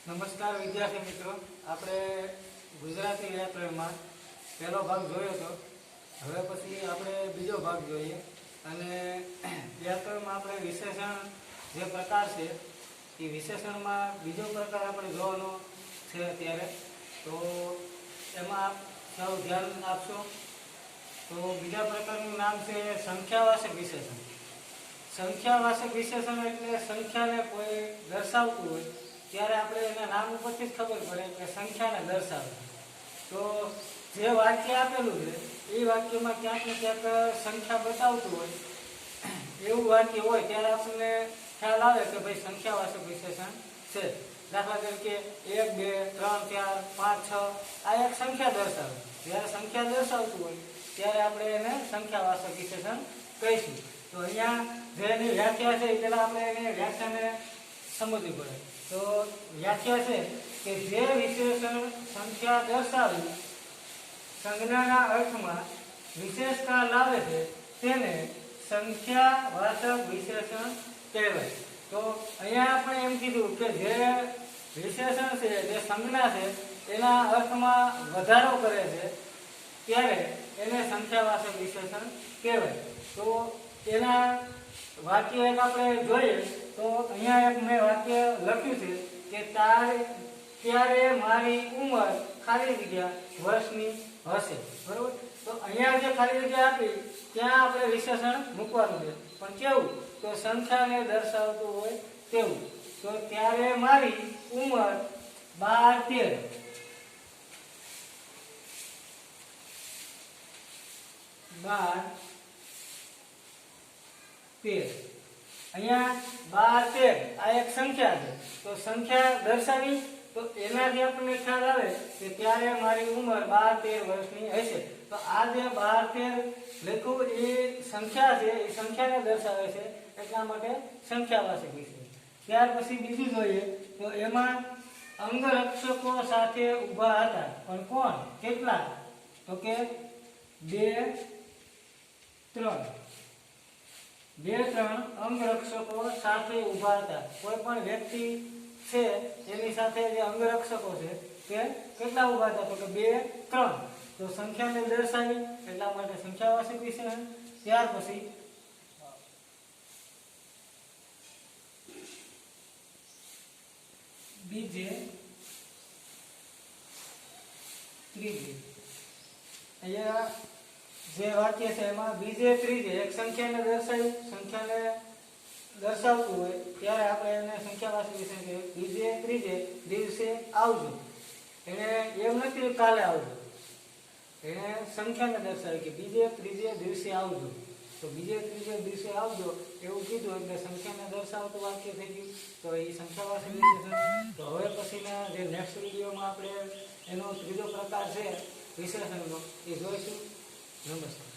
નમસ્કાર વિદ્યાર્થી મિત્રો, આપણે ગુજરાતી વ્યાકરણમાં પહેલો ભાગ જોયો હતો. હવે પછી આપણે બીજો ભાગ જોઈએ. અને વ્યાકરણમાં આપણે વિશેષણ જે પ્રકાર છે એ વિશેષણમાં બીજો પ્રકાર આપણે જોવાનો છે અત્યારે. તો એમાં સૌ ધ્યાન આપશો. તો બીજા પ્રકારનું નામ છે સંખ્યાવાચક વિશેષણ. સંખ્યાવાચક વિશેષણ એટલે સંખ્યાને કોઈ દર્શાવતું હોય ત્યારે આપણે એના નામ ઉપરથી જ ખબર પડે કે સંખ્યાને દર્શાવે. તો જે વાક્ય આપેલું છે એ વાક્યમાં ક્યાંક ને ક્યાંક સંખ્યા બતાવતું હોય એવું વાક્ય હોય ત્યારે આપણને ખ્યાલ આવે કે ભાઈ સંખ્યાવાચક વિશેષણ છે. દાખલા તરીકે 1, 2, 3, 4, 5, 6 આ એક સંખ્યા દર્શાવે. જ્યારે સંખ્યા દર્શાવતું હોય ત્યારે આપણે એને સંખ્યાવાચક વિશેષણ કહીશું. તો અહીંયા જે એની વ્યાખ્યા છે એ પહેલાં આપણે એને વ્યાખ્યાને સમજવી પડે. તો વ્યાખ્યા છે કે જે વિશેષણ સંખ્યા દર્શાવી સંજ્ઞાના અર્થમાં વિશેષતા લાવે છે તેને સંખ્યાવાચક વિશેષણ કહેવાય. તો અહીંયા આપણે એમ કીધું કે જે વિશેષણ છે જે સંજ્ઞા છે એના અર્થમાં વધારો કરે છે ત્યારે એને સંખ્યાવાચક વિશેષણ કહેવાય. તો એના વાક્ય એક આપણે જોઈએ. તો અહીંયા એક મેં વાક્ય લખ્યું છે કે ત્યારે મારી ઉંમર ખાલી જગ્યા વર્ષની હશે. બરોબર. તો અહીંયા જે ખાલી જગ્યા આપી ત્યાં આપણે વિશેષણ મૂકવાનું છે, પણ કેવું? તો સંખ્યાને દર્શાવતું હોય તેવું. તો ત્યારે મારી ઉંમર 12, 13 અહીંયા 12, 13 આ એક સંખ્યા છે. તો સંખ્યા દર્શાવી તો એનાથી આપણને ખ્યાલ આવે કે ત્યારે મારી ઉંમર 12, 13 વર્ષની હશે. તો આ જે 12, 13 લખ્યું એ સંખ્યા છે, એ સંખ્યાને દર્શાવે છે, એટલા માટે સંખ્યાવાચક વિશેષણ. ત્યાર પછી બીજું જોઈએ તો એમાં અંગરક્ષકો સાથે ઊભા હતા. પણ કોણ? કેટલા? તો કે 2, 3 અંગરક્ષકો સાથે ઊભા હતા. કોઈ પણ વ્યક્તિ છે એની સાથે જે અંગરક્ષકો છે તે કેટલા ઊભા હતા? તો કે 2, 3. તો સંખ્યાને દર્શાવી એટલા માટે સંખ્યાવાચક વિશેષણ. ત્યાર પછી બીજે ત્રીજે અહીંયા જે વાક્ય છે એમાં બીજે ત્રીજે એક સંખ્યાને દર્શાવતું હોય ત્યારે આપણે એને સંખ્યાવાચક વિશેષણ કહીએ. બીજે ત્રીજે દિવસે આવજો. એને એમ નથી કાલે આવજો, એને સંખ્યાને દર્શાવે કે બીજે ત્રીજે દિવસે આવજો. તો બીજે ત્રીજે દિવસે આવજો એવું કીધું એટલે સંખ્યાને દર્શાવતું વાક્ય થઈ ગયું. તો એ સંખ્યાવાચક વિશેષણ. તો હવે પછીના જે નેક્સ્ટ વિડીયોમાં આપણે એનો ત્રીજો પ્રકાર છે વિશેષણનો એ જોઈશું. નમસ્કાર.